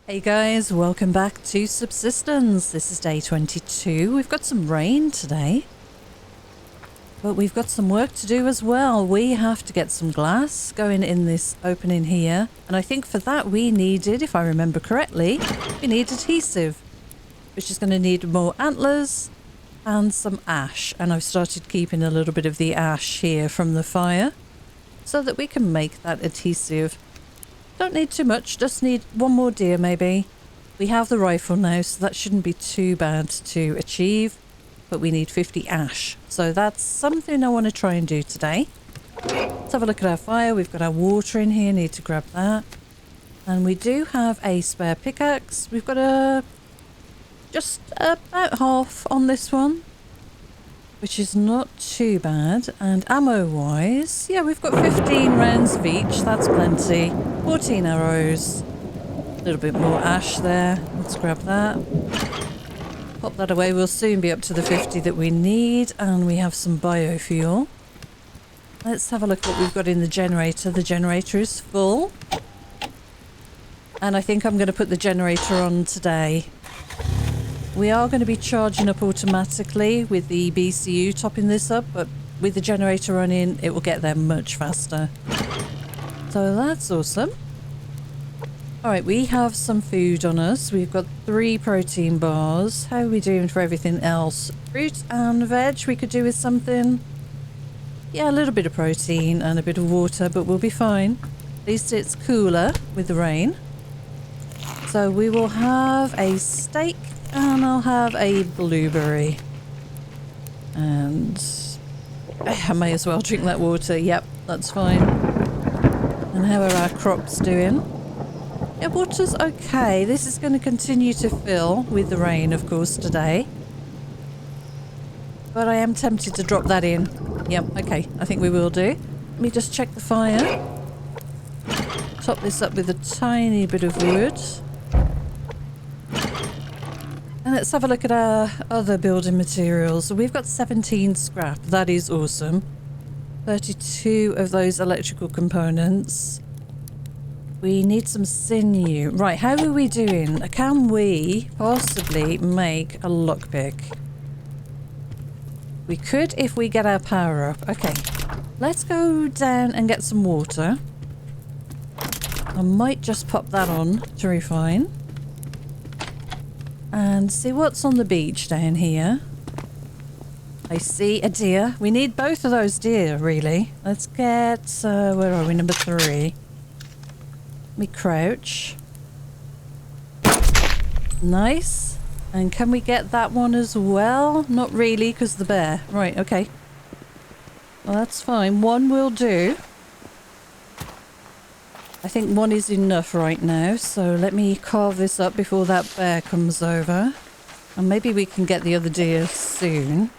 Hey guys, welcome back to Subsistence. This is day 22. We've got some rain today, but we've got some work to do as well. We have to get some glass going in this opening here, and I think for that we needed, if I remember correctly, we need adhesive, which is going to need more antlers and some ash. And I've started keeping a little bit of the ash here from the fire so that we can make that adhesive. Don't need too much, just need one more deer maybe. We have the rifle now, so that shouldn't be too bad to achieve, but we need 50 ash. So that's something I want to try and do today. Let's have a look at our fire. We've got our water in here, need to grab that. And we do have a spare pickaxe. We've got just about half on this one, which is not too bad. And ammo wise, yeah, we've got 15 rounds of each. That's plenty. 14 arrows. A little bit more ash there. Let's grab that. Pop that away. We'll soon be up to the 50 that we need. And we have some biofuel. Let's have a look at what we've got in the generator. The generator is full. And I think I'm going to put the generator on today. We are going to be charging up automatically with the BCU topping this up, but with the generator running, it will get there much faster. So that's awesome. Alright, we have some food on us. We've got 3 protein bars. How are we doing for everything else? Fruit and veg we could do with something. Yeah, a little bit of protein and a bit of water, but we'll be fine. At least it's cooler with the rain. So we will have a steak. And I'll have a blueberry. And I may as well drink that water. Yep, that's fine. And how are our crops doing? Yeah, water's okay. This is going to continue to fill with the rain, of course, today. But I am tempted to drop that in. Yep, okay. I think we will do. Let me just check the fire. Top this up with a tiny bit of wood. And let's have a look at our other building materials. So we've got 17 scrap. That is awesome. 32 of those electrical components. We need some sinew. Right, how are we doing? Can we possibly make a lockpick? We could if we get our power up. Okay, let's go down and get some water. I might just pop that on to refine. And see what's on the beach down here. I see a deer. We need both of those deer, really. Let's get... where are we? Number 3. Let me crouch. Nice. And can we get that one as well? Not really, because the bear. Right, okay. Well, that's fine. One will do. I think one is enough right now, so let me carve this up before that bear comes over. And maybe we can get the other deer soon.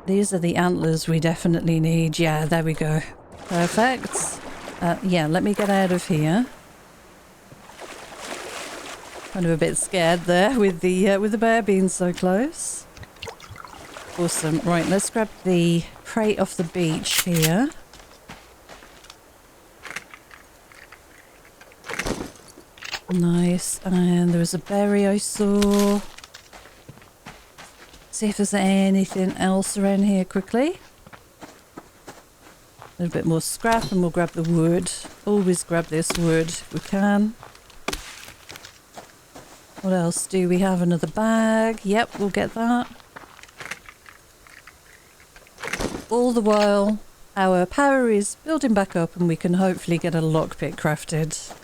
These are the antlers we definitely need. Yeah, there we go. Perfect. Yeah, let me get out of here. Kind of a bit scared there with the bear being so close. Awesome. Right, let's grab the crate off the beach here. Nice, and there was a berry I saw. See if there's anything else around here quickly. A little bit more scrap and we'll grab the wood. Always grab this wood if we can. What else do we have? Another bag. Yep, we'll get that. All the while our power is building back up and we can hopefully get a lockpick crafted.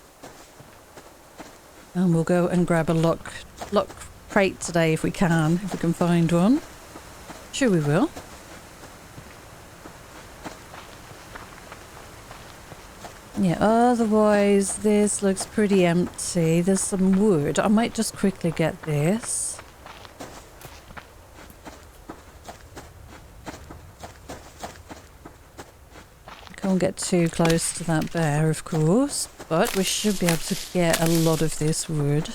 And we'll go and grab a lock crate today if we can find one. Sure we will. Yeah, otherwise this looks pretty empty. There's some wood. I might just quickly get this. Can't get too close to that bear, of course. But we should be able to get a lot of this wood.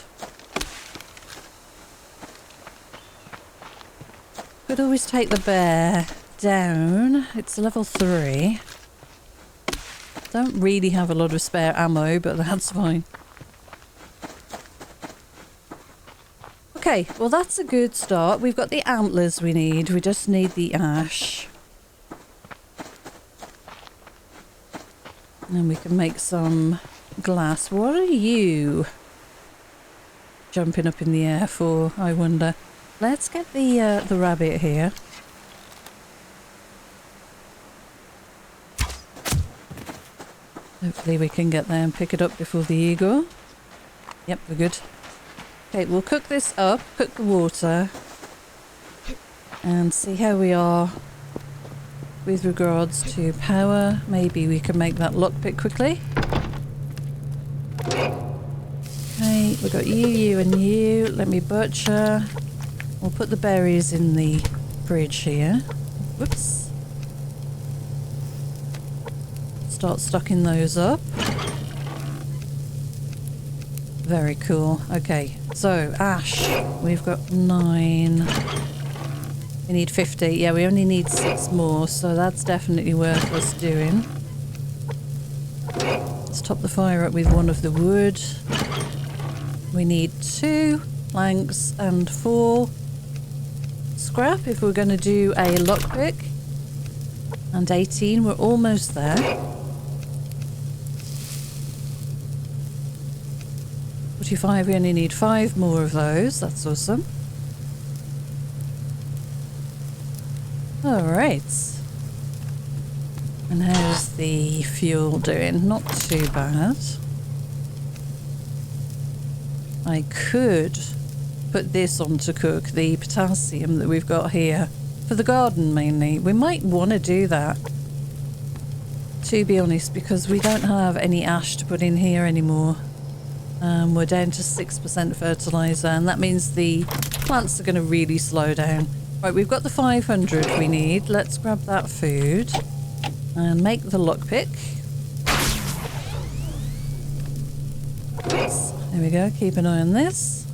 Could always take the bear down. It's level 3. Don't really have a lot of spare ammo, but that's fine. Okay, well that's a good start. We've got the antlers we need. We just need the ash. And we can make some glass. What are you jumping up in the air for, I wonder? Let's get the rabbit here. Hopefully we can get there and pick it up before the eagle. Yep, we're good. Okay, we'll cook this up, cook the water, and see how we are with regards to power. Maybe we can make that lockpick quickly. Okay, we've got you, and you. Let me butcher. We'll put the berries in the fridge here. Whoops. Start stocking those up. Very cool. Okay, so ash. We've got 9. We need 50. Yeah, we only need 6 more, so that's definitely worth us doing. Let's top the fire up with one of the wood. We need 2 planks and 4 scrap if we're going to do a lockpick. And 18. We're almost there. 45. We only need 5 more of those. That's awesome. Alright. And how's the fuel doing? Not too bad. I could put this on to cook, the potassium that we've got here. For the garden mainly. We might want to do that, to be honest, because we don't have any ash to put in here anymore. We're down to 6% fertiliser, and that means the plants are going to really slow down. Right, we've got the 500 we need. Let's grab that food and make the lockpick. There we go, keep an eye on this.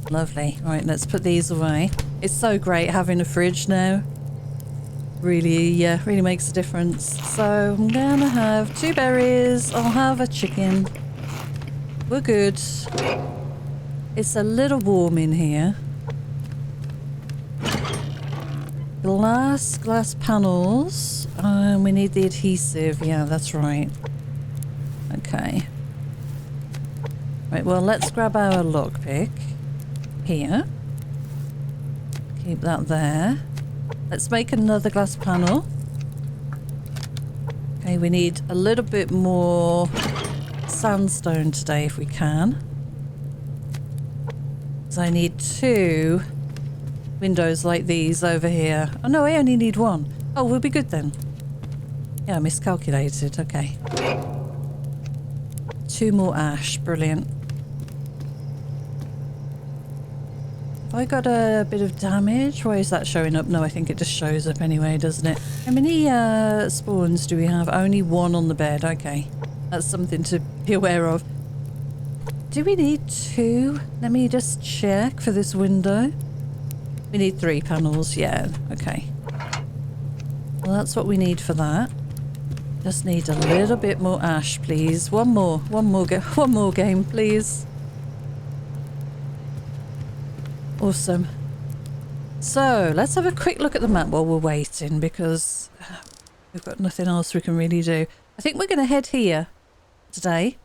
Lovely. Right, let's put these away. It's so great having a fridge now. Really, really makes a difference. So I'm gonna have 2 berries. I'll have a chicken. We're good. It's a little warm in here. Glass panels. We need the adhesive. Yeah, that's right. Okay. Right, well, let's grab our lockpick here. Keep that there. Let's make another glass panel. Okay, we need a little bit more sandstone today if we can. So I need 2 windows like these over here. Oh no, I only need 1. Oh, we'll be good then. Yeah, I miscalculated. Okay. 2 more ash. Brilliant. Have I got a bit of damage? Why is that showing up? No, I think it just shows up anyway, doesn't it? How many spawns do we have? Only 1 on the bed. Okay. That's something to be aware of. Do we need 2? Let me just check for this window. We need 3 panels. Yeah. Okay. Well, that's what we need for that. Just need a little bit more ash, please. One more game, please. Awesome. So let's have a quick look at the map while we're waiting, because we've got nothing else we can really do. I think we're going to head here today.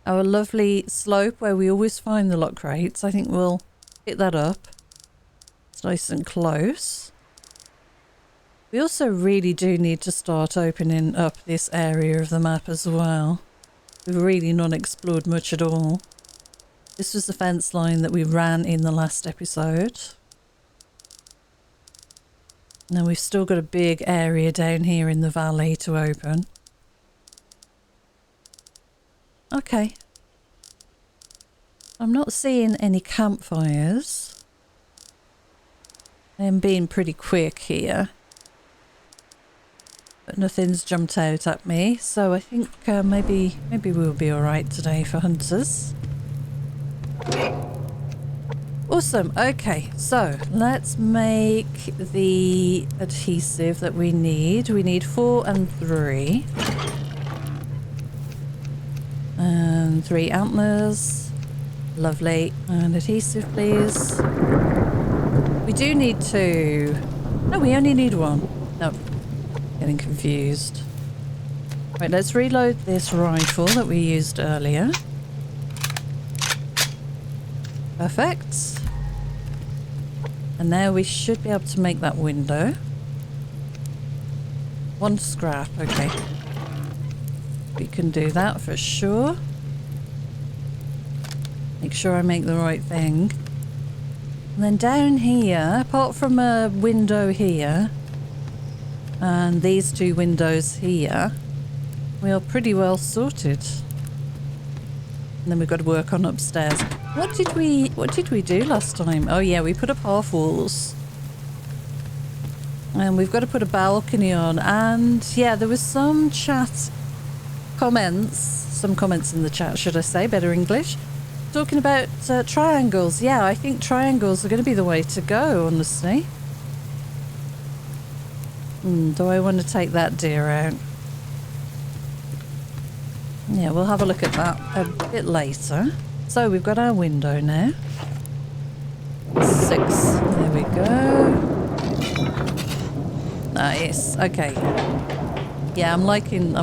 Our lovely slope where we always find the lock crates. I think we'll hit that up. It's nice and close. We also really do need to start opening up this area of the map as well. We've really not explored much at all. This was the fence line that we ran in the last episode. Now we've still got a big area down here in the valley to open. Okay. I'm not seeing any campfires. I'm being pretty quick here. But nothing's jumped out at me, so I think maybe we'll be alright today for hunters. Awesome. Okay, so let's make the adhesive that we need. We need 4 and 3. And 3 antlers. Lovely. And adhesive, please. We do need 2. No, we only need 1. No, getting confused. Right, let's reload this rifle that we used earlier. Perfect. And now we should be able to make that window. 1 scrap, okay. We can do that for sure. Make sure I make the right thing. And then down here, apart from a window here, and these 2 windows here, we are pretty well sorted. And then we've got to work on upstairs. What did we do last time? Oh yeah, we put up half walls. And we've got to put a balcony on. And yeah, there was some comments in the chat, should I say, better English, talking about triangles. Yeah, I think triangles are going to be the way to go, honestly. Do I want to take that deer out? Yeah, we'll have a look at that a bit later. So we've got our window now. 6. There we go. Nice. Okay. Yeah, I'm liking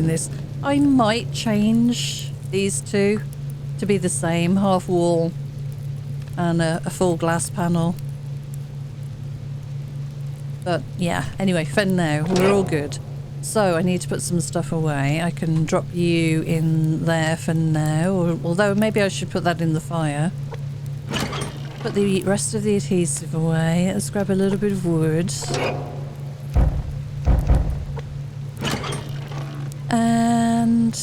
this. I might change these 2 to be the same, half wall and a full glass panel. But yeah, anyway, for now, we're all good. So I need to put some stuff away. I can drop you in there for now, although maybe I should put that in the fire. Put the rest of the adhesive away. Let's grab a little bit of wood. And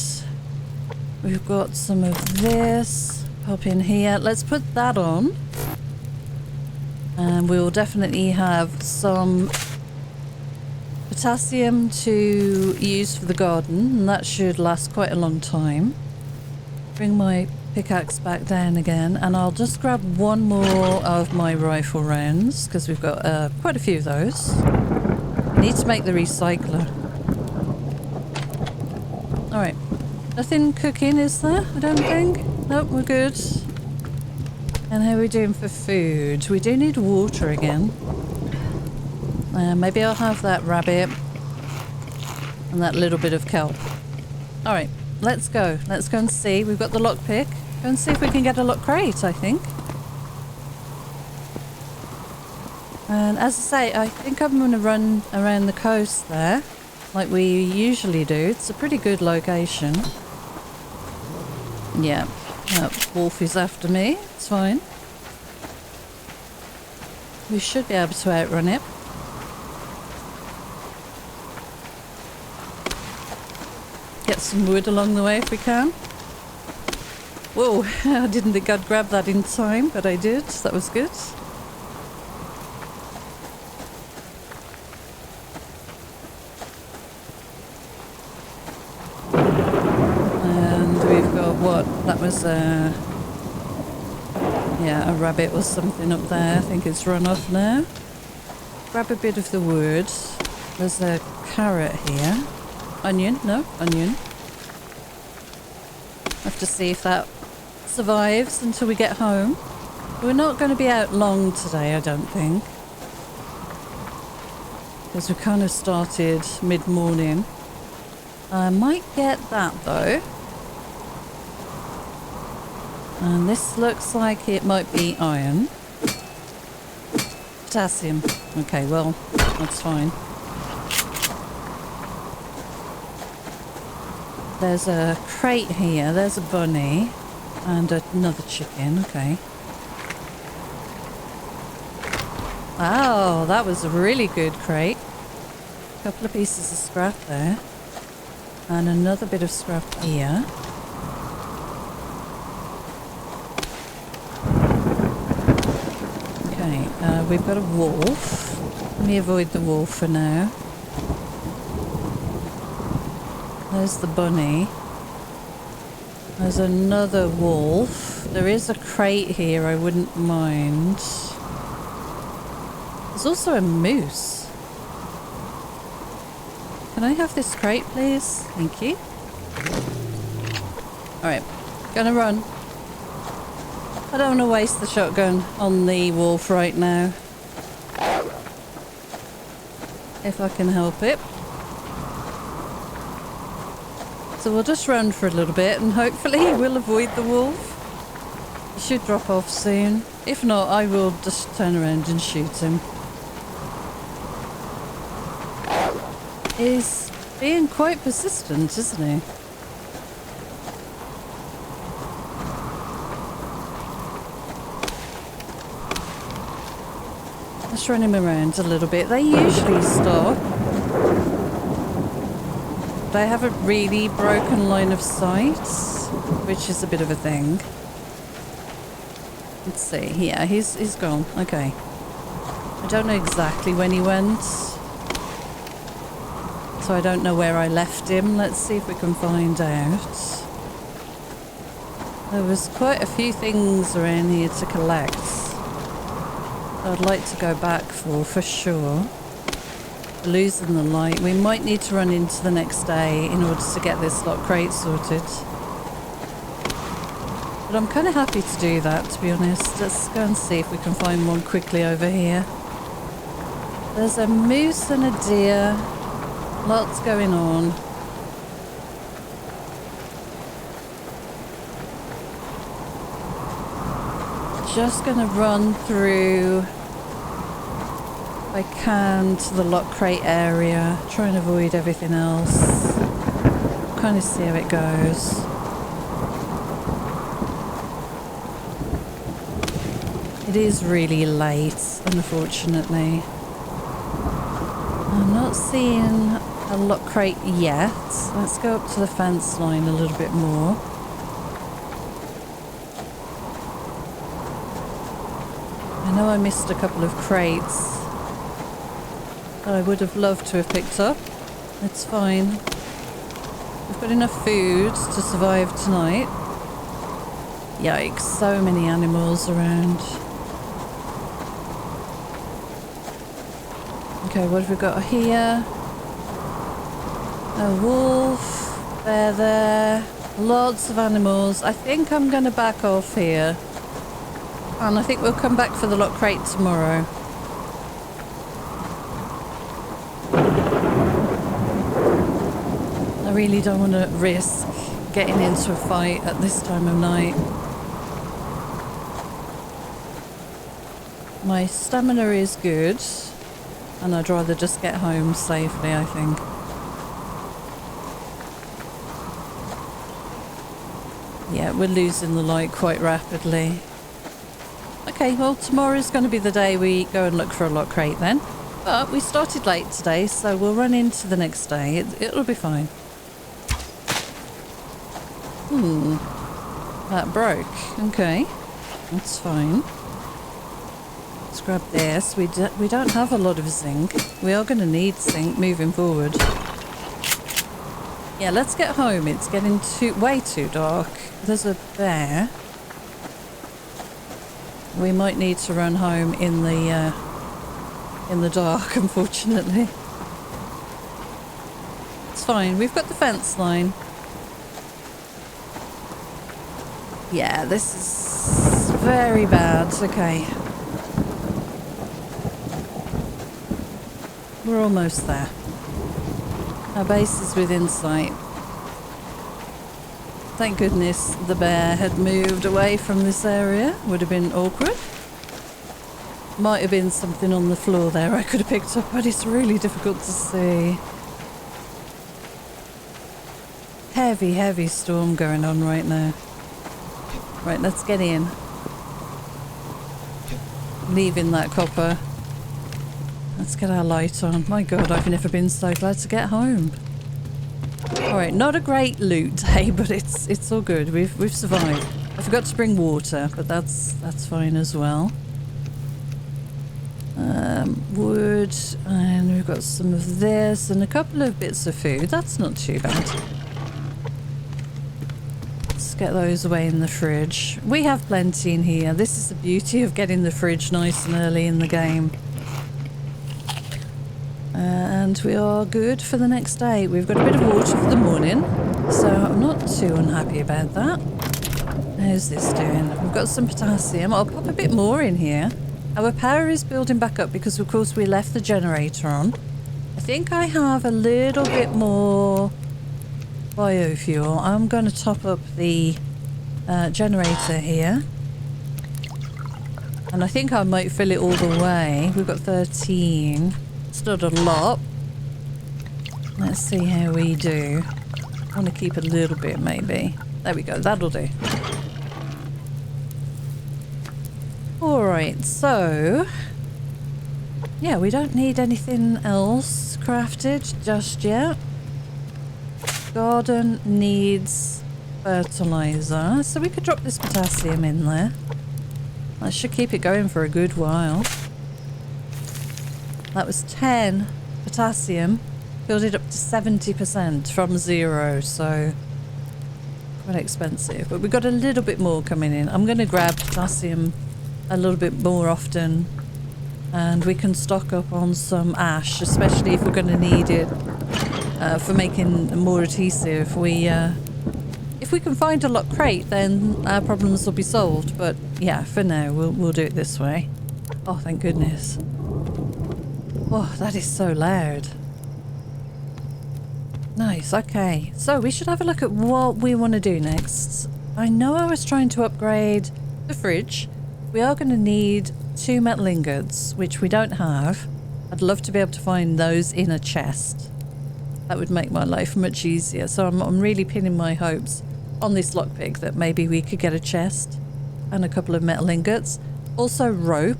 we've got some of this. Pop in here. Let's put that on. And we'll definitely have some potassium to use for the garden, and that should last quite a long time. Bring my pickaxe back down again, and I'll just grab 1 more of my rifle rounds because we've got quite a few of those. I need to make the recycler. Alright, nothing cooking, is there? I don't think. Nope, we're good. And how are we doing for food? We do need water again. Maybe I'll have that rabbit and that little bit of kelp. Alright, let's go. Let's go and see. We've got the lockpick. Go and see if we can get a lock crate, I think. And as I say, I think I'm going to run around the coast there, like we usually do. It's a pretty good location. Yeah, that wolf is after me. It's fine. We should be able to outrun it. Get some wood along the way if we can. Whoa, I didn't think I'd grab that in time, but I did. That was good. And we've got what? That was yeah, a rabbit or something up there. I think it's run off now. Grab a bit of the wood. There's a carrot here. Onion? No, onion. Have to see if that survives until we get home. We're not going to be out long today, I don't think. Because we kind of started mid-morning. I might get that though. And this looks like it might be iron. Potassium. Okay, well, that's fine. There's a crate here, there's a bunny, and another chicken, okay. Oh, that was a really good crate. A couple of pieces of scrap there. And another bit of scrap here. Okay, we've got a wolf. Let me avoid the wolf for now. There's the bunny. There's another wolf. There is a crate here, I wouldn't mind. There's also a moose. Can I have this crate, please? Thank you. Alright, gonna run. I don't want to waste the shotgun on the wolf right now. If I can help it. So we'll just run for a little bit and hopefully we'll avoid the wolf. He should drop off soon. If not, I will just turn around and shoot him. He's being quite persistent, isn't he? Let's run him around a little bit. They usually stop. They haven't really broken line of sight, which is a bit of a thing. Let's see. Yeah, he's gone. Okay. I don't know exactly when he went. So I don't know where I left him. Let's see if we can find out. There was quite a few things around here to collect. I'd like to go back for sure. Losing the light. We might need to run into the next day in order to get this lock crate sorted. But I'm kind of happy to do that, to be honest. Let's go and see if we can find one quickly over here. There's a moose and a deer. Lots going on. Just gonna run through if I can to the lock crate area. Try and avoid everything else. Kind of see how it goes. It is really late, unfortunately. I'm not seeing a lock crate yet. Let's go up to the fence line a little bit more. I know I missed a couple of crates that I would have loved to have picked up. It's fine. We've got enough food to survive tonight. Yikes, so many animals around. Okay, what have we got here? A wolf, bear there, lots of animals. I think I'm going to back off here. And I think we'll come back for the lock crate tomorrow. I really don't want to risk getting into a fight at this time of night. My stamina is good. And I'd rather just get home safely, I think. Yeah, we're losing the light quite rapidly. Okay, well, tomorrow's going to be the day we go and look for a lock crate then. But we started late today, so we'll run into the next day. It'll be fine. That broke. Okay, that's fine. Let's grab this. We don't have a lot of zinc. We are going to need zinc moving forward. Yeah, let's get home. It's getting way too dark. There's a bear. We might need to run home in the dark, unfortunately. It's fine. We've got the fence line. Yeah, this is very bad. Okay. We're almost there. Our base is within sight. Thank goodness the bear had moved away from this area. Would have been awkward. Might have been something on the floor there I could have picked up, but it's really difficult to see. Heavy, heavy storm going on right now. Right, let's get in. Leaving that copper. Let's get our light on. My God, I've never been so glad to get home. Alright, not a great loot day, but it's all good. We've survived. I forgot to bring water, but that's fine as well. Wood, and we've got some of this and a couple of bits of food. That's not too bad. Let's get those away in the fridge. We have plenty in here. This is the beauty of getting the fridge nice and early in the game. And we are good for the next day. We've got a bit of water for the morning. So I'm not too unhappy about that. How's this doing? We've got some potassium. I'll pop a bit more in here. Our power is building back up because, of course, we left the generator on. I think I have a little bit more biofuel. I'm going to top up the generator here. And I think I might fill it all the way. We've got 13. It's not a lot. Let's see how we do. I want to keep a little bit, maybe. There we go. That'll do. Alright, so... yeah, we don't need anything else crafted just yet. Garden needs fertilizer. So we could drop this potassium in there. That should keep it going for a good while. That was 10 potassium. Filled it up to 70% from 0, so quite expensive. But we've got a little bit more coming in. I'm going to grab potassium a little bit more often, and we can stock up on some ash, especially if we're going to need it for making more adhesive. If we can find a lock crate, then our problems will be solved. But yeah, for now we'll do it this way. Oh, thank goodness. Oh, that is so loud. Nice, okay. So we should have a look at what we want to do next. I know I was trying to upgrade the fridge. We are going to need 2 metal ingots, which we don't have. I'd love to be able to find those in a chest. That would make my life much easier. So I'm really pinning my hopes on this lockpick that maybe we could get a chest and a couple of metal ingots. Also rope.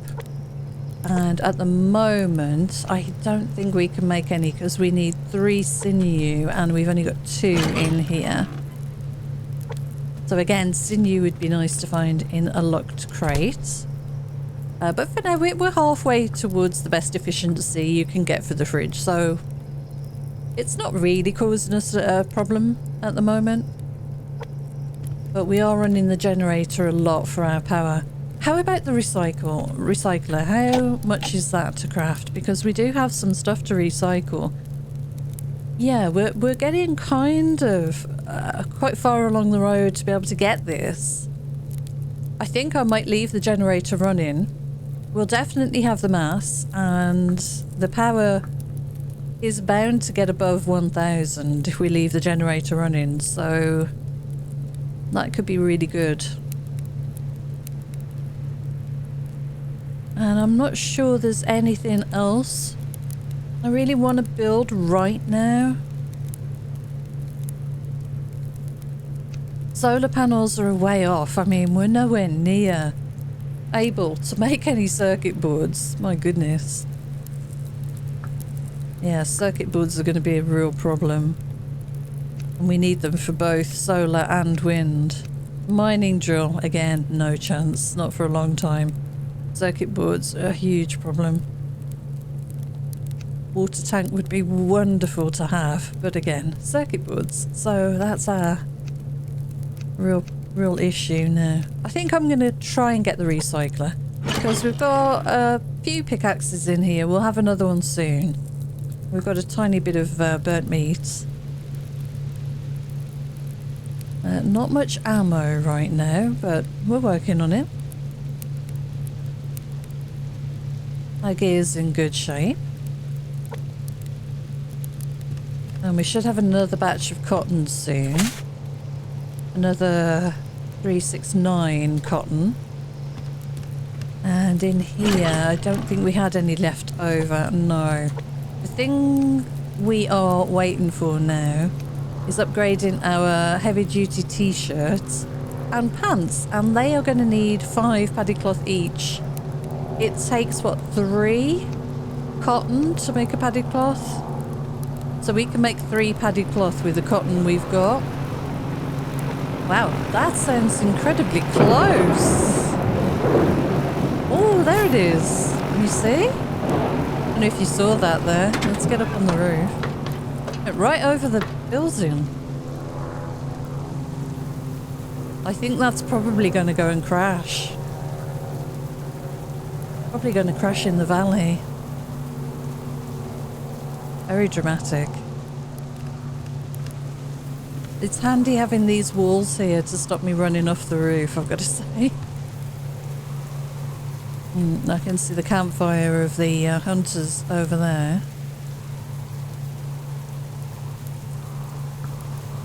And at the moment, I don't think we can make any because we need 3 sinew and we've only got 2 in here. So again, sinew would be nice to find in a locked crate. But for now, we're halfway towards the best efficiency you can get for the fridge. So it's not really causing us a problem at the moment. But we are running the generator a lot for our power. How about the recycler? How much is that to craft? Because we do have some stuff to recycle. Yeah, we're getting kind of quite far along the road to be able to get this. I think I might leave the generator running. We'll definitely have the mass, and the power is bound to get above 1000 if we leave the generator running, so that could be really good. And I'm not sure there's anything else I really want to build right now. Solar panels are a way off. I mean, we're nowhere near able to make any circuit boards. My goodness. Yeah, circuit boards are going to be a real problem. And we need them for both solar and wind. Mining drill, again, no chance. Not for a long time. Circuit boards are a huge problem. Water tank would be wonderful to have, but again, circuit boards. So that's our real issue now. I think I'm going to try and get the recycler because we've got a few pickaxes in here. We'll have another one soon. We've got a tiny bit of burnt meat. Not much ammo right now, but we're working on it. Our gear's in good shape. And we should have another batch of cotton soon. Another 369 cotton. And in here, I don't think we had any left over. No. The thing we are waiting for now is upgrading our heavy duty t-shirts and pants. And they are going to need 5 paddy cloth each. It takes, what, 3 cotton to make a paddy cloth? So we can make 3 paddy cloth with the cotton we've got. Wow, that sounds incredibly close. Oh, there it is. You see? I don't know if you saw that there. Let's get up on the roof. Right over the building. I think that's probably going to go and crash. Probably going to crash in the valley. Very dramatic. It's handy having these walls here to stop me running off the roof, I've got to say. I can see the campfire of the hunters over there.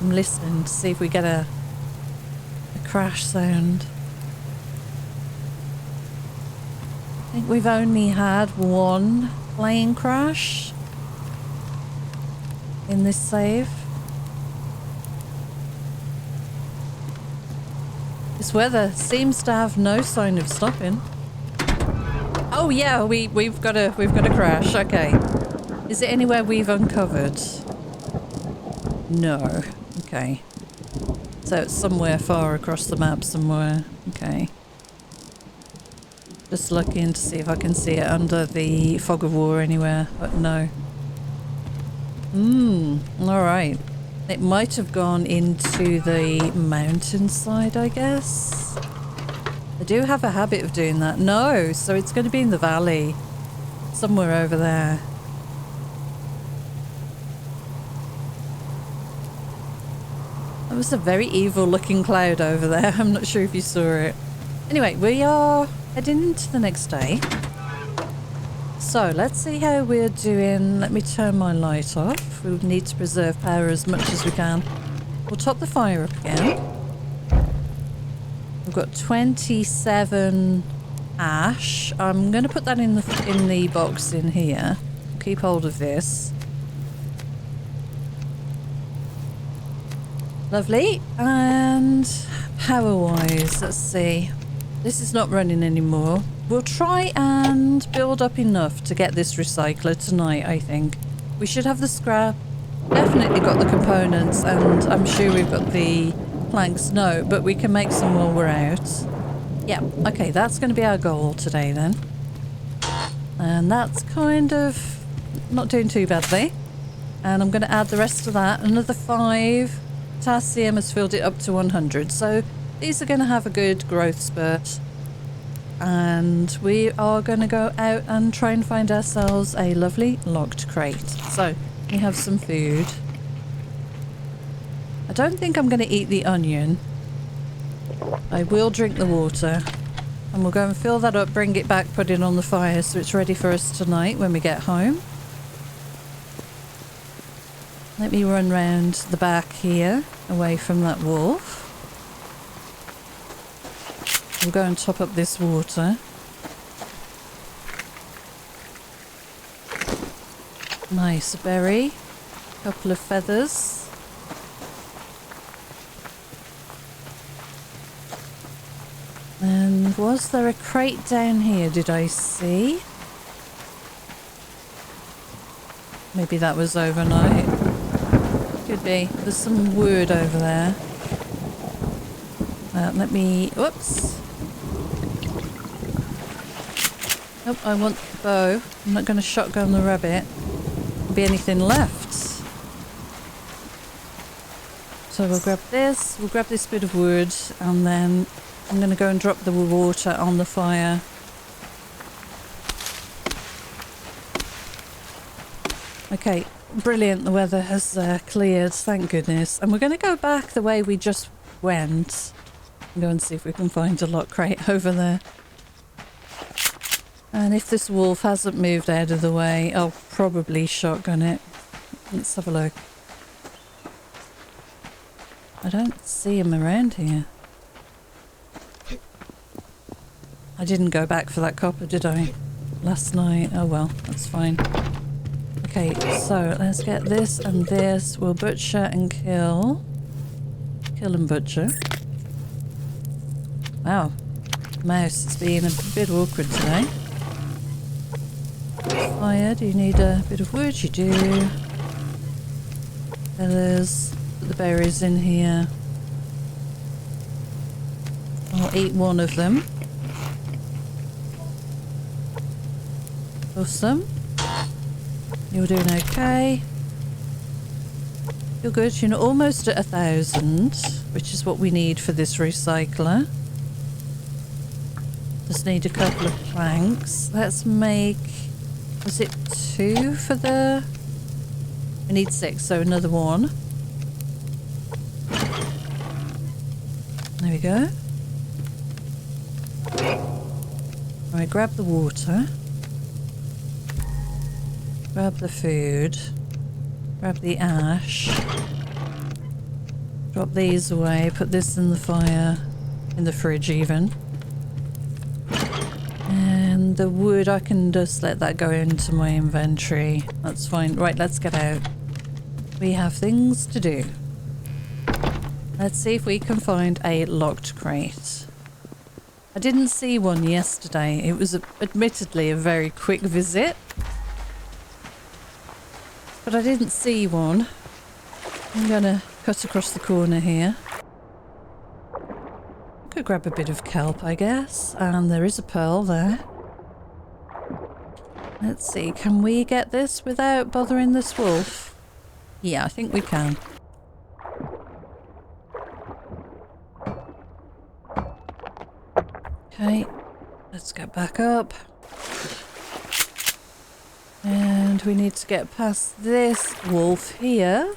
I'm listening to see if we get a crash sound. I think we've only had one plane crash in this save. This weather seems to have no sign of stopping. Oh yeah, we've got a crash. Okay. Is it anywhere we've uncovered? No. Okay. So it's somewhere far across the map somewhere. Okay. Just looking to see if I can see it under the fog of war anywhere, but no. Alright. It might have gone into the mountainside, I guess. I do have a habit of doing that. No, so it's going to be in the valley. Somewhere over there. That was a very evil looking cloud over there. I'm not sure if you saw it. Anyway, we are heading into the next day. So let's see how we're doing. Let me turn my light off. We need to preserve power as much as we can. We'll top the fire up again. We've got 27 ash. I'm going to put that in the box in here. Keep hold of this. Lovely. And power-wise, let's see. This is not running anymore. We'll try and build up enough to get this recycler tonight, I think. We should have the scrap. Definitely got the components, and I'm sure we've got the planks. No, but we can make some while we're out. Yeah, okay, that's going to be our goal today then. And that's kind of not doing too badly. And I'm going to add the rest of that. Another 5. Potassium has filled it up to 100. So these are going to have a good growth spurt. And we are going to go out and try and find ourselves a lovely locked crate. So we have some food. I don't think I'm going to eat the onion. I will drink the water. And we'll go and fill that up, bring it back, put it on the fire so it's ready for us tonight when we get home. Let me run round the back here, away from that wolf. We'll go and top up this water. Nice berry. Couple of feathers. And was there a crate down here, did I see? Maybe that was overnight. Could be. There's some wood over there. Let me... Whoops. Nope, I want the bow. I'm not going to shotgun the rabbit. There'll be anything left. So we'll grab this. We'll grab this bit of wood, and then I'm going to go and drop the water on the fire. Okay, brilliant. The weather has cleared, thank goodness. And we're going to go back the way we just went. And go and see if we can find a lock crate over there. And if this wolf hasn't moved out of the way, I'll probably shotgun it. Let's have a look. I don't see him around here. I didn't go back for that copper, did I? Last night. Oh well, that's fine. Okay, so let's get this and this. We'll butcher and kill. Kill and butcher. Wow. Mouse is being a bit awkward today. Fire, do you need a bit of wood? You do. Feathers. Put the berries in here. I'll eat one of them. Awesome. You're doing okay. You're good. You're almost at 1,000, which is what we need for this recycler. Just need a couple of planks. Let's make... Was it 2 for the... We need 6, so another 1. There we go. Right, grab the water. Grab the food. Grab the ash. Drop these away. Put this in the fire. In the fridge even. And the wood, I can just let that go into my inventory. That's fine. Right, let's get out. We have things to do. Let's see if we can find a locked crate. I didn't see one yesterday. It was admittedly a very quick visit. But I didn't see one. I'm gonna cut across the corner here. Could grab a bit of kelp, I guess. And there is a pearl there. Let's see, can we get this without bothering this wolf? Yeah, I think we can. Okay, let's get back up. And we need to get past this wolf here.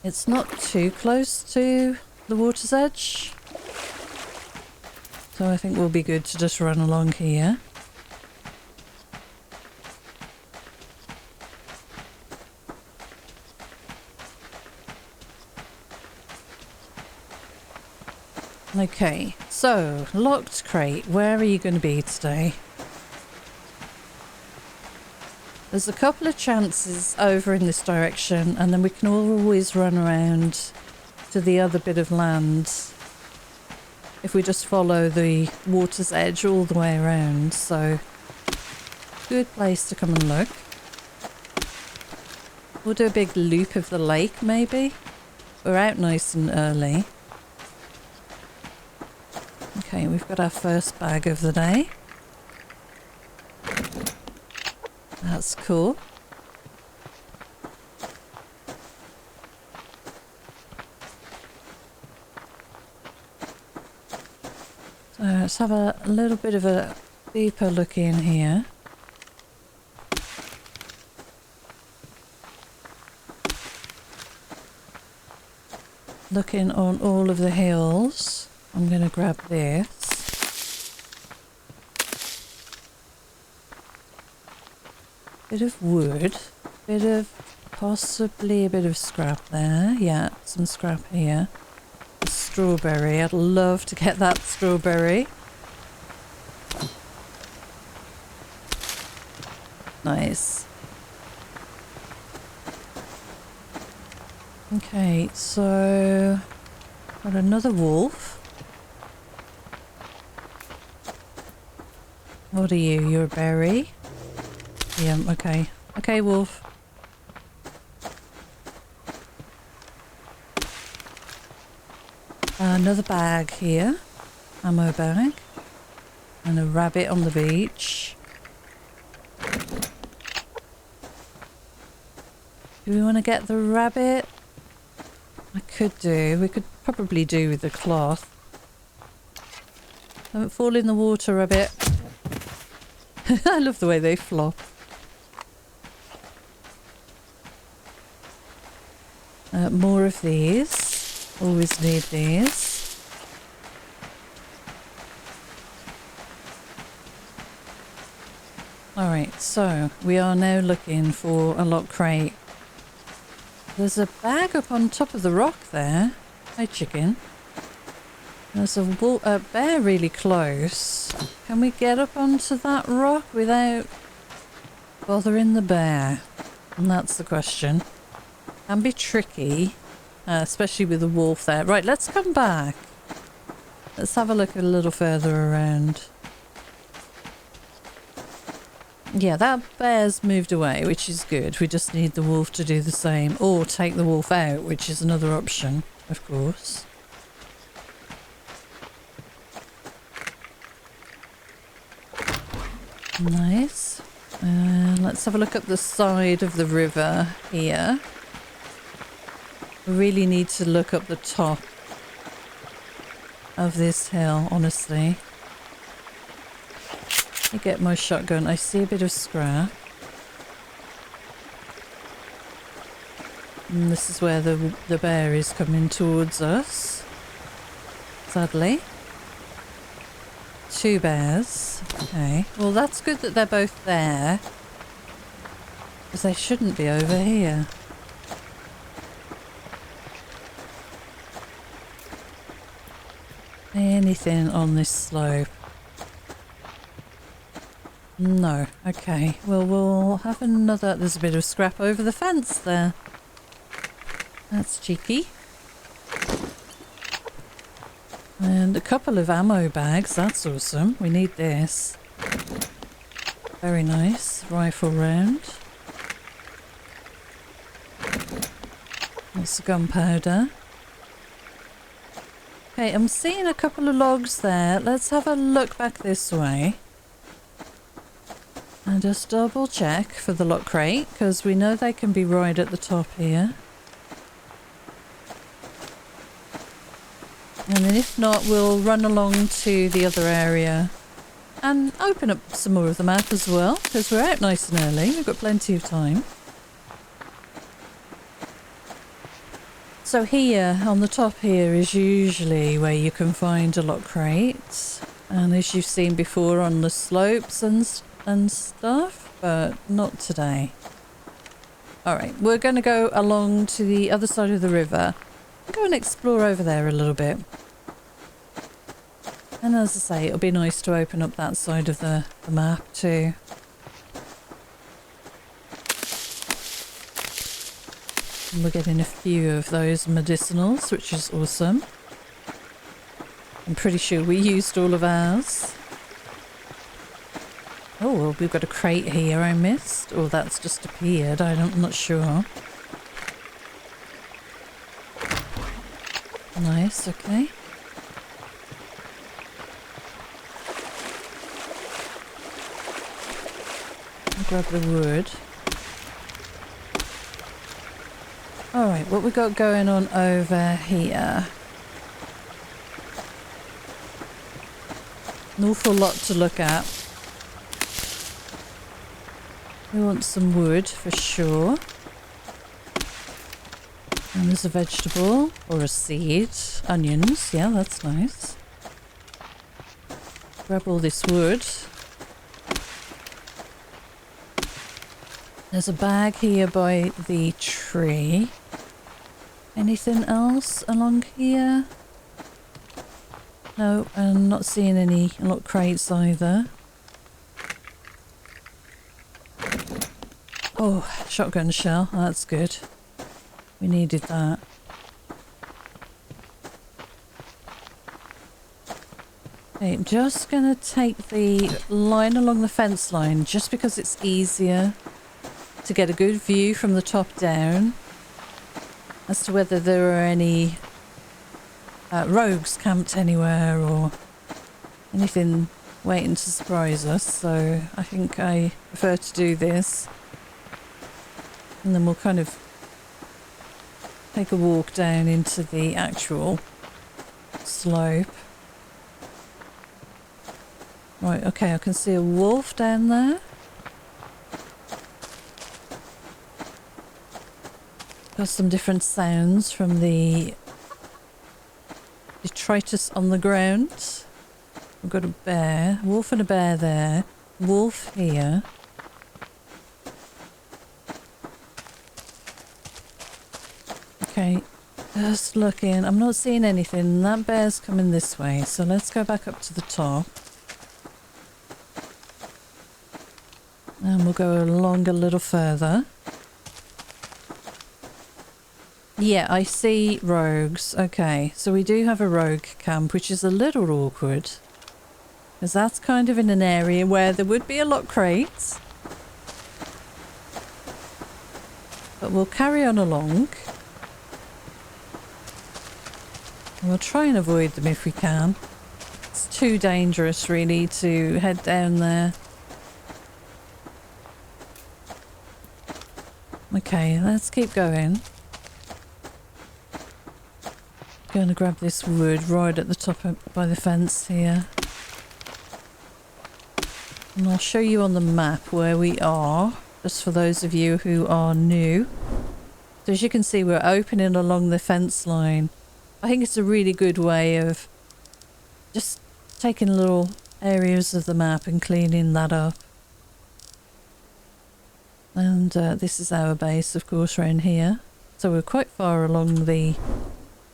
It's not too close to the water's edge. So I think we'll be good to just run along here. Okay, so locked crate, where are you going to be today? There's a couple of chances over in this direction, and then we can always run around to the other bit of land if we just follow the water's edge all the way around. So, good place to come and look. We'll do a big loop of the lake maybe. We're out nice and early. Okay, we've got our first bag of the day. That's cool. So let's have a little bit of a deeper look in here. Looking on all of the hills. I'm going to grab this. Bit of wood, bit of, possibly a bit of scrap there. Yeah, some scrap here. A strawberry, I'd love to get that strawberry. Nice. Okay, so got another wolf. What are you? You're a berry? Yeah, okay. Okay, wolf. Another bag here. Ammo bag. And a rabbit on the beach. Do we want to get the rabbit? I could do. We could probably do with the cloth. Don't fall in the water, rabbit. I love the way they flop. More of these. Always need these. Alright, so we are now looking for a lock crate. There's a bag up on top of the rock there. Hi, chicken. There's a bear really close. Can we get up onto that rock without bothering the bear? And that's the question. Can be tricky, especially with the wolf there. Right, let's come back. Let's have a look a little further around. Yeah, that bear's moved away, which is good. We just need the wolf to do the same, or take the wolf out, which is another option, of course. Nice. Let's have a look up the side of the river here. We really need to look up the top of this hill, honestly. Let me get my shotgun. I see a bit of scrap. And this is where the bear is coming towards us. Sadly. 2 bears. Okay. Well, that's good that they're both there. Because they shouldn't be over here. Anything on this slope? No. Okay. Well, we'll have another... There's a bit of scrap over the fence there. That's cheeky. And a couple of ammo bags. That's awesome. We need this. Very nice. Rifle round. That's gunpowder. Okay, I'm seeing a couple of logs there. Let's have a look back this way. And just double check for the lock crate, because we know they can be right at the top here. And then if not, we'll run along to the other area and open up some more of the map as well, because we're out nice and early. We've got plenty of time. So here, on the top here, is usually where you can find a lock crate. And as you've seen before on the slopes and stuff, but not today. Alright, we're going to go along to the other side of the river. Go and explore over there a little bit. And as I say, it'll be nice to open up that side of the map too. And we're getting a few of those medicinals, which is awesome. I'm pretty sure we used all of ours. Oh, well, we've got a crate here I missed. Or that's just appeared, I'm not sure. Nice, okay. I'll grab the wood. Alright, what we got going on over here? An awful lot to look at. We want some wood for sure. And there's a vegetable or a seed. Onions, yeah, that's nice. Grab all this wood. There's a bag here by the tree. Anything else along here? No, I'm not seeing any lock crates either. Oh, shotgun shell. Oh, that's good. We needed that. Okay, I'm just going to take the line along the fence line just because it's easier to get a good view from the top down as to whether there are any rogues camped anywhere or anything waiting to surprise us. So I think I prefer to do this. And then we'll kind of take a walk down into the actual slope. Right, okay, I can see a wolf down there. Got some different sounds from the detritus on the ground. We've got a bear, wolf and a bear there, wolf here. Okay, just looking. I'm not seeing anything. That bear's coming this way, so let's go back up to the top. And we'll go along a little further. Yeah, I see rogues. Okay, so we do have a rogue camp, which is a little awkward. Because that's kind of in an area where there would be a lock crate. But we'll carry on along. And we'll try and avoid them if we can. It's too dangerous, really, to head down there. Okay, let's keep going. Going to grab this wood right at the top by the fence here. And I'll show you on the map where we are, just for those of you who are new So as you can see, we're opening along the fence line. I think it's a really good way of just taking little areas of the map and cleaning that up. And this is our base, of course, around here. So we're quite far along the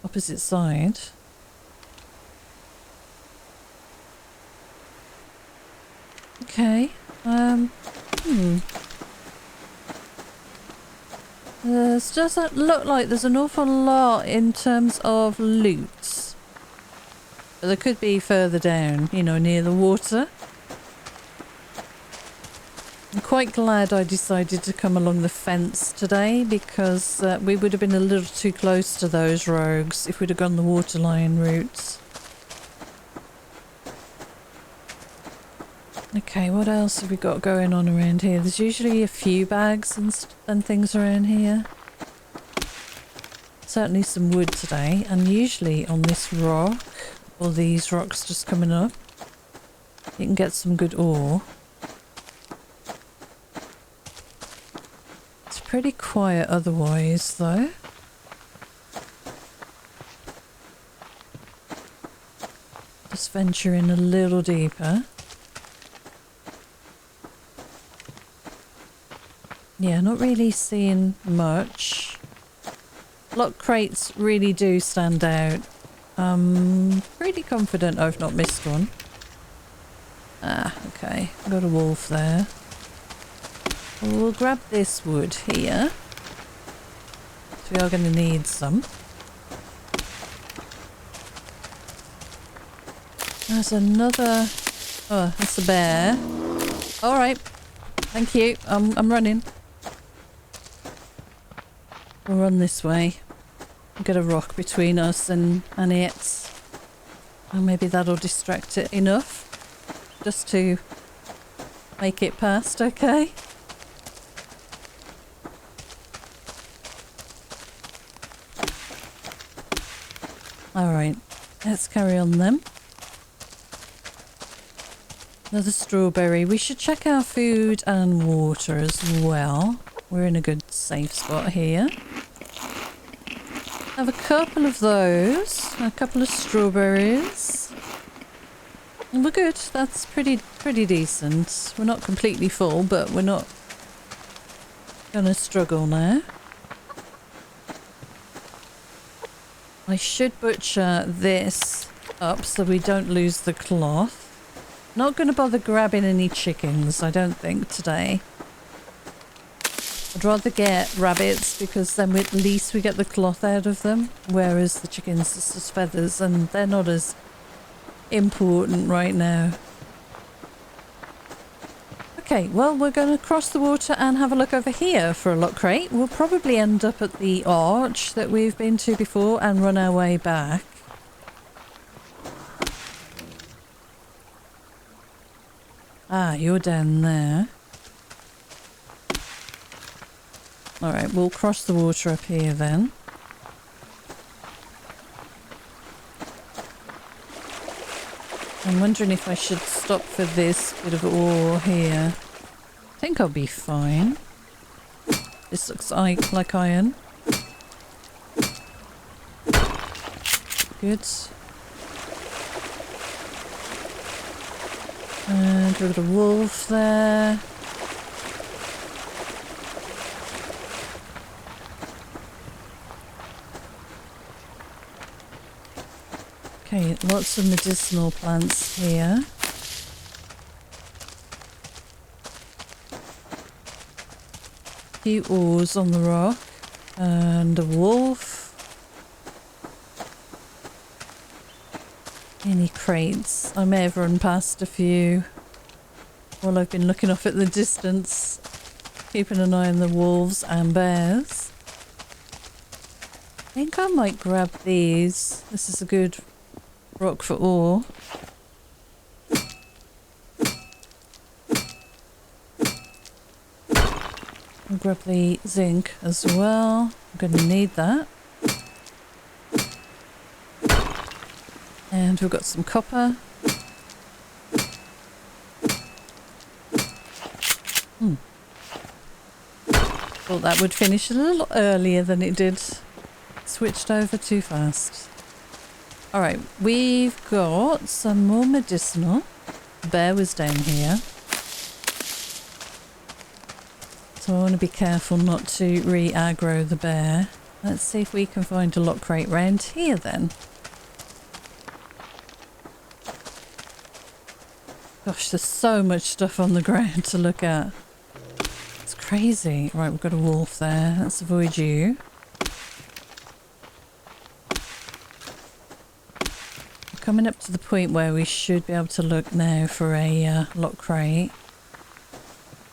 opposite side. Okay. There doesn't look like there's an awful lot in terms of loot. But there could be further down, you know, near the water. I'm quite glad I decided to come along the fence today because we would have been a little too close to those rogues if we'd have gone the waterline route. Okay, what else have we got going on around here? There's usually a few bags and things around here. Certainly some wood today, and usually on this rock, or these rocks just coming up, you can get some good ore. It's pretty quiet otherwise, though. Just venture in a little deeper. Yeah, not really seeing much. Lock crates really do stand out. Pretty confident I've not missed one. Ah, okay. Got a wolf there. Well, we'll grab this wood here. So we are going to need some. There's another... Oh, that's a bear. Alright. Thank you. I'm running. We'll run this way. Get a rock between us and it. And maybe that'll distract it enough. Just to make it past, okay? Alright, let's carry on then. Another strawberry. We should check our food and water as well. We're in a good safe spot here. Have a couple of those. A couple of strawberries. And we're good. That's pretty decent. We're not completely full, but we're not gonna struggle now. I should butcher this up so we don't lose the cloth. Not going to bother grabbing any chickens, I don't think, today. I'd rather get rabbits because then at least we get the cloth out of them. Whereas the chickens are just feathers and they're not as important right now. Okay, well, we're going to cross the water and have a look over here for a lock crate. We'll probably end up at the arch that we've been to before and run our way back. Ah, you're down there. Alright, we'll cross the water up here then. I'm wondering if I should stop for this bit of ore here. I think I'll be fine. This looks like iron. Good. And we've got a wolf there. Okay, lots of medicinal plants here. A few ores on the rock. And a wolf. Any crates? I may have run past a few while I've been looking off at the distance, keeping an eye on the wolves and bears. I think I might grab these. This is a good rock for ore. I'll grab the zinc as well. I'm going to need that. And we've got some copper. Thought that would finish a little earlier than it did. Switched over too fast. Alright, we've got some more medicinal. The bear was down here. So I want to be careful not to re-aggro the bear. Let's see if we can find a lock crate round here then. Gosh, there's so much stuff on the ground to look at. It's crazy. Right, we've got a wolf there. Let's avoid you. We're coming up to the point where we should be able to look now for a lock crate.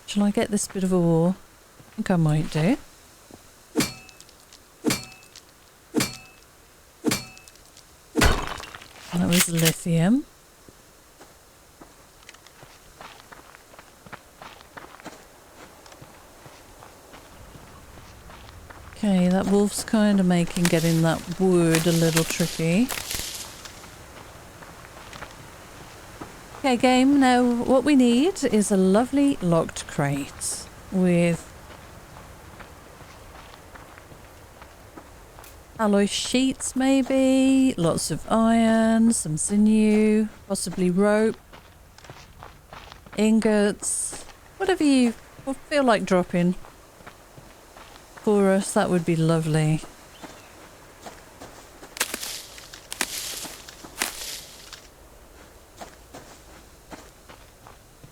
Shall I get this bit of ore? I think I might do. That was lithium. Okay, that wolf's kind of making getting that wood a little tricky. Okay, game, now what we need is a lovely locked crate with alloy sheets maybe, lots of iron, some sinew, possibly rope, ingots, whatever you feel like dropping for us, that would be lovely.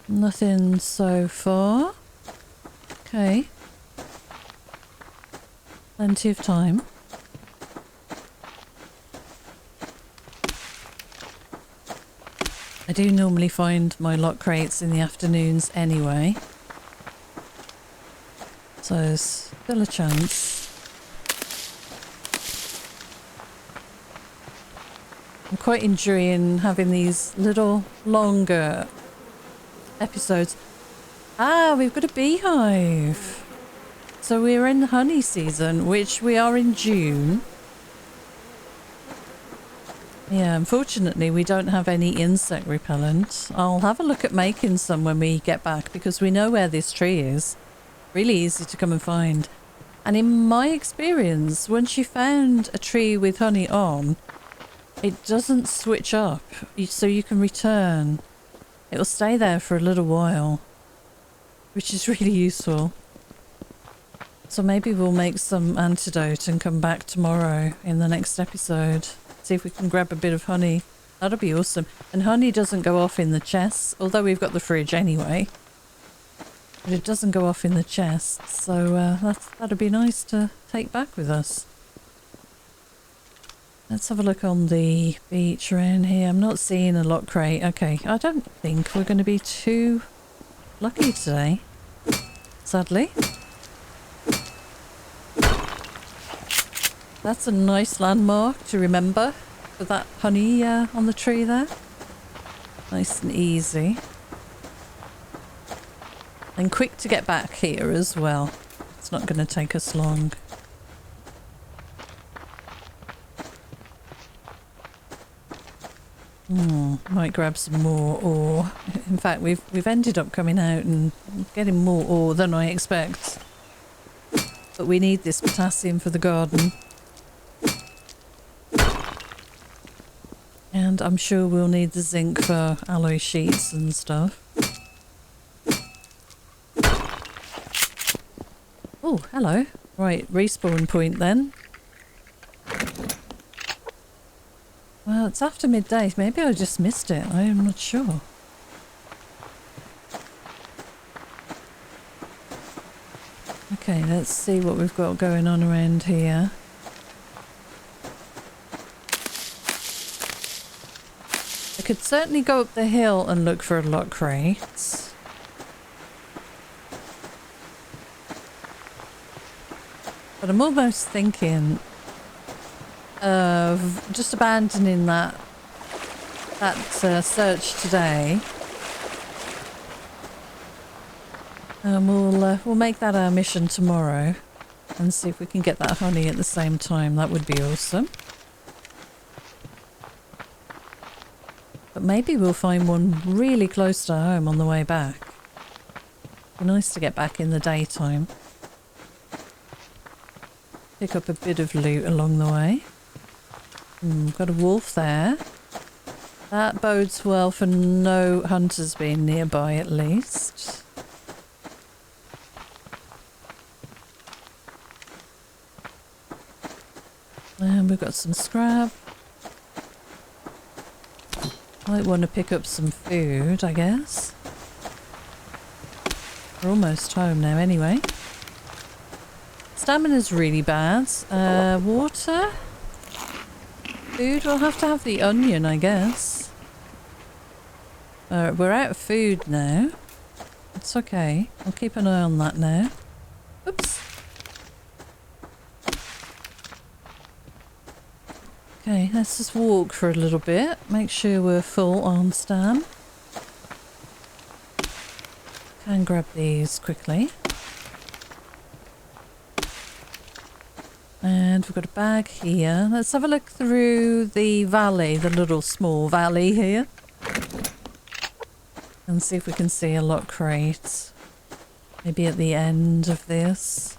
Nothing so far. Okay. Plenty of time. I do normally find my lock crates in the afternoons anyway. So there's still a chance. I'm quite enjoying having these little longer episodes. Ah, we've got a beehive. So we're in honey season, which we are in June. Yeah, unfortunately we don't have any insect repellent. I'll have a look at making some when we get back because we know where this tree is. Really easy to come and find. And in my experience, once you found a tree with honey on, it doesn't switch up, so you can return. It'll stay there for a little while, which is really useful. So maybe we'll make some antidote and come back tomorrow in the next episode. See if we can grab a bit of honey. That'll be awesome. And honey doesn't go off in the chests, although we've got the fridge anyway. But it doesn't go off in the chest, so that'd be nice to take back with us. Let's have a look on the beach around here. I'm not seeing a lock crate. Okay, I don't think we're going to be too lucky today, sadly. That's a nice landmark to remember for that honey on the tree there. Nice and easy. And quick to get back here as well. It's not going to take us long. Might grab some more ore. In fact, we've ended up coming out and getting more ore than I expect. But we need this potassium for the garden. And I'm sure we'll need the zinc for alloy sheets and stuff. Oh, hello. Right, respawn point then. Well, it's after midday. Maybe I just missed it. I am not sure. Okay, let's see what we've got going on around here. I could certainly go up the hill and look for a lock crate. But I'm almost thinking of just abandoning that search today, and we'll make that our mission tomorrow and see if we can get that honey at the same time. That would be awesome. But maybe we'll find one really close to home on the way back. Be nice to get back in the daytime. Pick up a bit of loot along the way. Got a wolf there. That bodes well for no hunters being nearby at least. And we've got some scrap. Might want to pick up some food, I guess. We're almost home now anyway. Stamina's really bad. Water? Food? We'll have to have the onion, I guess. We're out of food now. It's okay. I'll keep an eye on that now. Oops. Okay, let's just walk for a little bit. Make sure we're full on stam. Can grab these quickly. And we've got a bag here. Let's have a look through the valley, the little small valley here. And see if we can see a lock crate. Maybe at the end of this.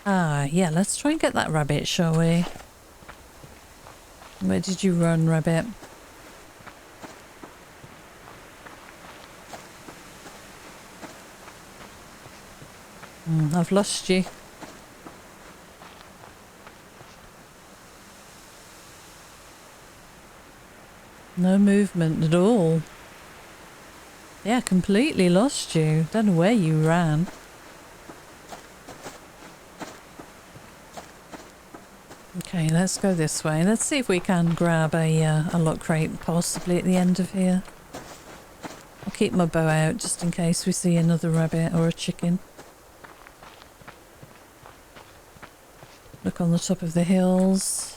Ah, yeah, let's try and get that rabbit, shall we? Where did you run, rabbit? I've lost you. No movement at all. Yeah, completely lost you. Don't know where you ran. Okay, let's go this way. Let's see if we can grab a lock crate possibly at the end of here. I'll keep my bow out just in case we see another rabbit or a chicken. Look on the top of the hills.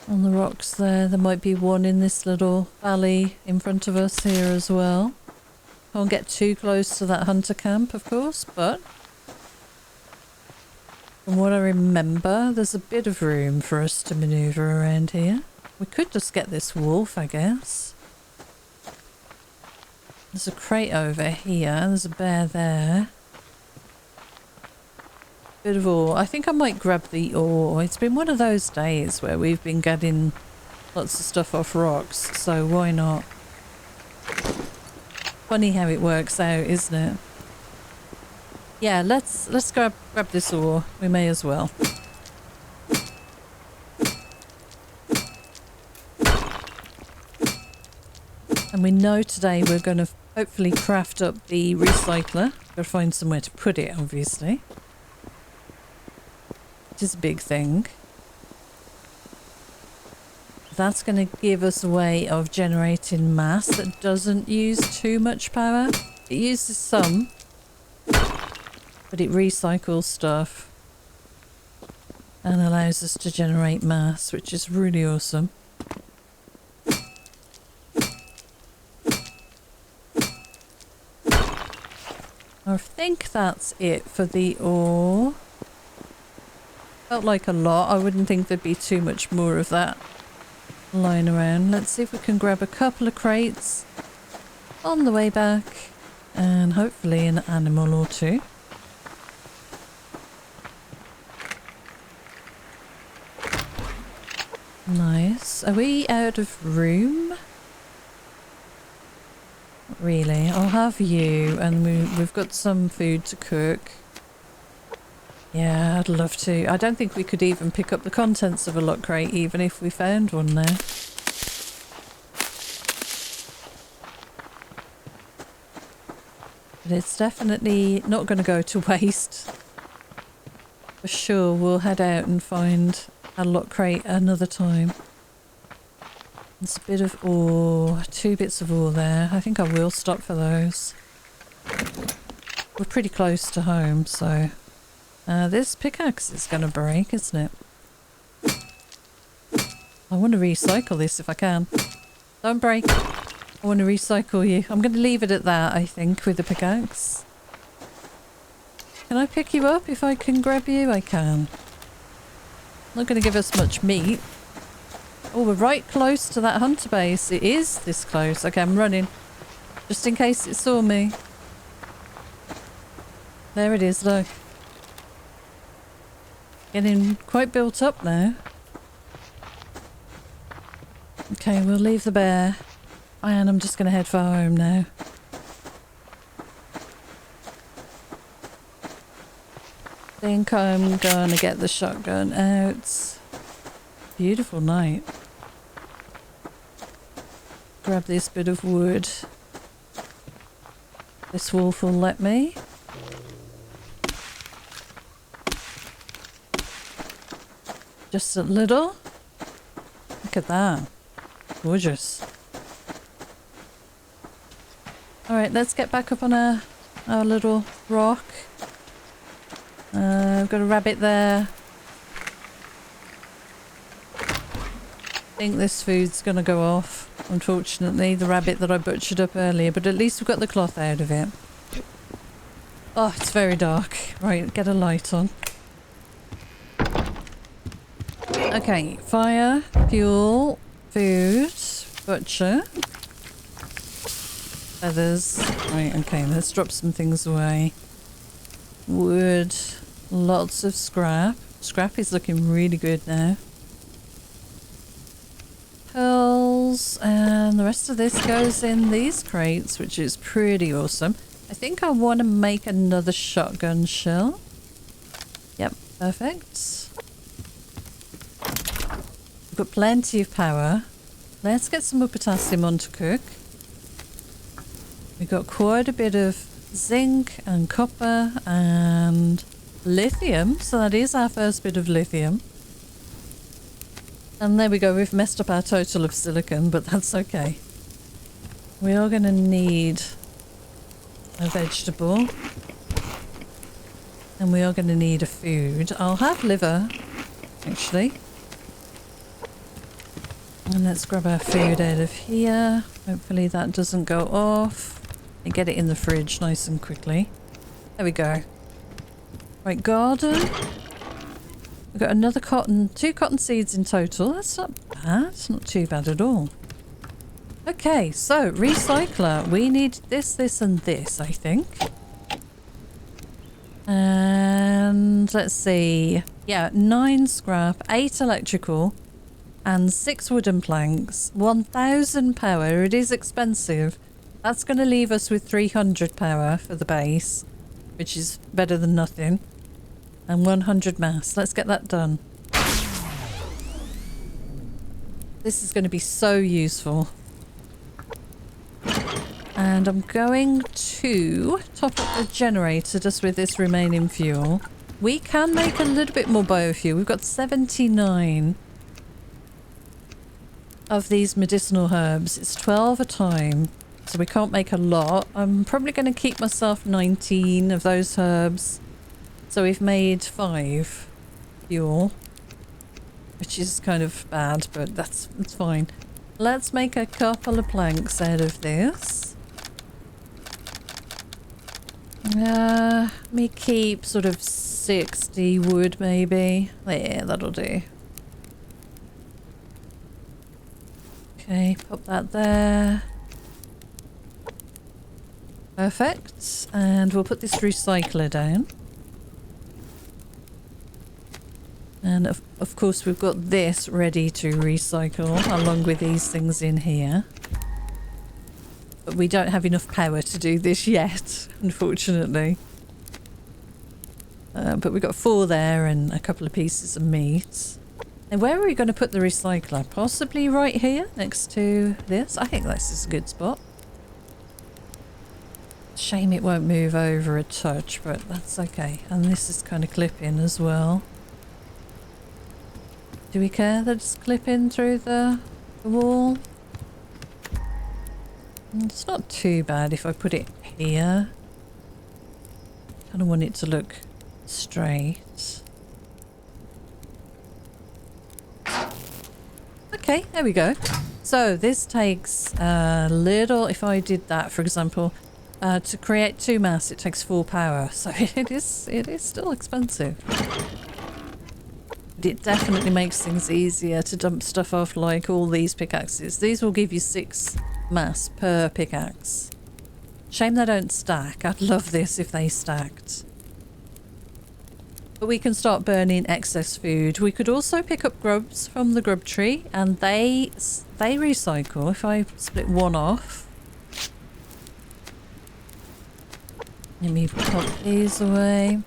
On the rocks there might be one in this little valley in front of us here as well. Can't get too close to that hunter camp, of course, but from what I remember, there's a bit of room for us to maneuver around here. We could just get this wolf, I guess. There's a crate over here. There's a bear there. Bit of ore. I think I might grab the ore. It's been one of those days where we've been getting lots of stuff off rocks, so why not? Funny how it works out, isn't it? Yeah, let's grab this ore. We may as well. And we know today we're going to hopefully craft up the recycler. Got to find somewhere to put it, obviously. Which is a big thing. That's going to give us a way of generating mass that doesn't use too much power. It uses some, but it recycles stuff and allows us to generate mass, which is really awesome. I think that's it for the ore. Felt like a lot. I wouldn't think there'd be too much more of that lying around. Let's see if we can grab a couple of crates on the way back and hopefully an animal or two. Nice. Are we out of room? Not really. I'll have you, and we've got some food to cook. Yeah, I'd love to. I don't think we could even pick up the contents of a lock crate even if we found one there. But it's definitely not going to go to waste. For sure, we'll head out and find a lock crate another time. There's a bit of ore, 2 bits of ore there. I think I will stop for those. We're pretty close to home, so... this pickaxe is going to break, isn't it? I want to recycle this if I can. Don't break. I want to recycle you. I'm going to leave it at that, I think, with the pickaxe. Can I pick you up if I can grab you? I can. Not going to give us much meat. Oh, we're right close to that hunter base. It is this close. Okay, I'm running. Just in case it saw me. There it is, look. Getting quite built up now. Okay, we'll leave the bear. And I'm just going to head for home now. Think I'm going to get the shotgun out. Beautiful night. Grab this bit of wood. This wolf will let me. Just a little. Look at that. Gorgeous. Alright, let's get back up on our little rock. I've got a rabbit there. I think this food's gonna go off, unfortunately, the rabbit that I butchered up earlier, but at least we've got the cloth out of it. Oh, it's very dark. Right, get a light on. Okay, fire, fuel, food, butcher, feathers. Right, okay, let's drop some things away. Wood, lots of scrap. Scrap is looking really good now. Pearls, and the rest of this goes in these crates, which is pretty awesome. I think I want to make another shotgun shell. Yep, perfect. We've got plenty of power. Let's get some more potassium on to cook. We've got quite a bit of zinc and copper and lithium, so that is our first bit of lithium. And there we go, we've messed up our total of silicon, but that's okay. We are going to need a vegetable, and we are going to need a food. I'll have liver, actually. And let's grab our food out of here. Hopefully that doesn't go off. And get it in the fridge nice and quickly. There we go. Right, garden. We've got another cotton, 2 cotton seeds in total. That's not bad. It's not too bad at all. Okay, so recycler. We need this, this and this, I think. And let's see. Yeah, 9 scrap, 8 electrical, and 6 wooden planks. 1000 power. It is expensive. That's going to leave us with 300 power for the base, which is better than nothing. And 100 mass. Let's get that done. This is going to be so useful. And I'm going to top up the generator just with this remaining fuel. We can make a little bit more biofuel. We've got 79 of these medicinal herbs. It's 12 a time. So we can't make a lot. I'm probably going to keep myself 19 of those herbs. So we've made 5 fuel, which is kind of bad, but that's fine. Let's make a couple of planks out of this. Me keep sort of 60 wood maybe. Yeah, that'll do. Okay, pop that there. Perfect. And we'll put this recycler down. And of course we've got this ready to recycle along with these things in here. But we don't have enough power to do this yet, unfortunately. But we've got 4 there and a couple of pieces of meat. And where are we going to put the recycler? Possibly right here next to this. I think this is a good spot. Shame it won't move over a touch, but that's okay. And this is kind of clipping as well. Do we care that it's clipping through the wall? It's not too bad if I put it here. Kind of want it to look straight. Okay, there we go. So this takes a little, if I did that for example, to create 2 mass it takes 4 power, so it is still expensive. But it definitely makes things easier to dump stuff off, like all these pickaxes. These will give you 6 mass per pickaxe. Shame they don't stack. I'd love this if they stacked. But we can start burning excess food. We could also pick up grubs from the grub tree, and they recycle. If I split one off, let me pop these away.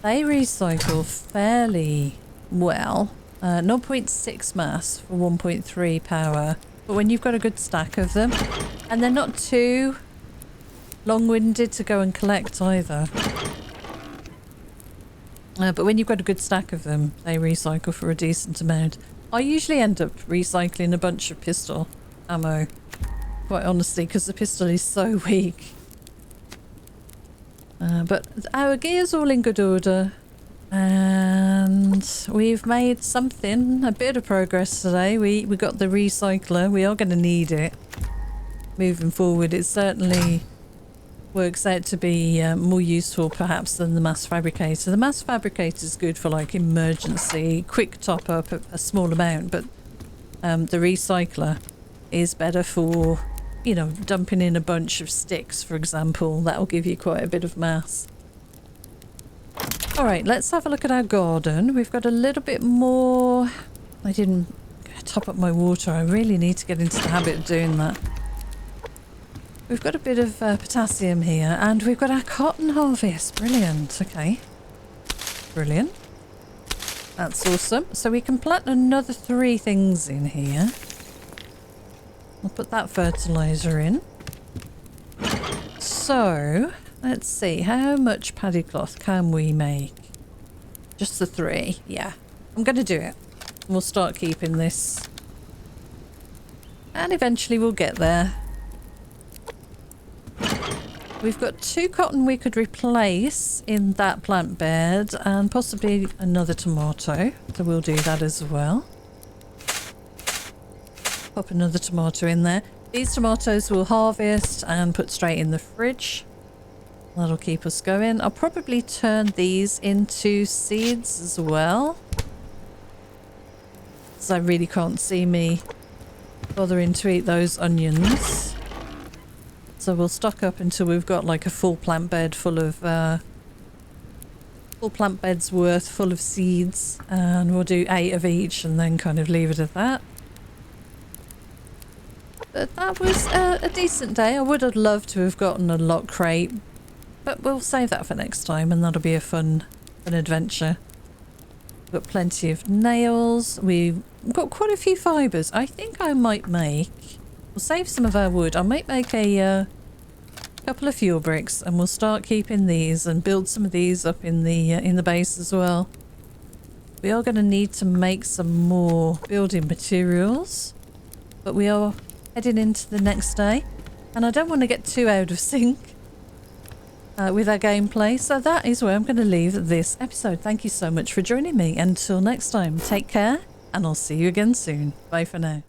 They recycle fairly well. 0.6 mass for 1.3 power. But when you've got a good stack of them, and they're not too long-winded to go and collect either. But when you've got a good stack of them, they recycle for a decent amount. I usually end up recycling a bunch of pistol ammo, quite honestly, because the pistol is so weak. But our gear's all in good order, and we've made something, a bit of progress today. We got the recycler. We are going to need it moving forward. It certainly works out to be more useful perhaps than the mass fabricator. The mass fabricator is good for like emergency, quick top up a small amount, but the recycler is better for, you know, dumping in a bunch of sticks, for example. That'll give you quite a bit of mass. All right, let's have a look at our garden. We've got a little bit more. I didn't top up my water. I really need to get into the habit of doing that. We've got a bit of potassium here, and we've got our cotton harvest. Brilliant. Okay. Brilliant. That's awesome. So we can plant another 3 things in here. I'll put that fertilizer in. So, let's see. How much paddy cloth can we make? Just the 3. Yeah. I'm going to do it. We'll start keeping this. And eventually we'll get there. We've got 2 cotton we could replace in that plant bed, and possibly another tomato. So we'll do that as well. Pop another tomato in there. These tomatoes we'll harvest and put straight in the fridge. That'll keep us going. I'll probably turn these into seeds as well, because I really can't see me bothering to eat those onions. So we'll stock up until we've got like a full plant bed full of full plant bed's worth full of seeds, and we'll do 8 of each and then kind of leave it at that. But that was a decent day. I would have loved to have gotten a lock crate, but we'll save that for next time, and that'll be a fun adventure. We've got plenty of nails. We've got quite a few fibres. I think I might make... We'll save some of our wood. I might make a couple of fuel bricks, and we'll start keeping these and build some of these up in the base as well. We are going to need to make some more building materials, but we are heading into the next day, and I don't want to get too out of sync with our gameplay, so that is where I'm going to leave this episode. Thank you so much for joining me. Until next time, take care, and I'll see you again soon. Bye for now.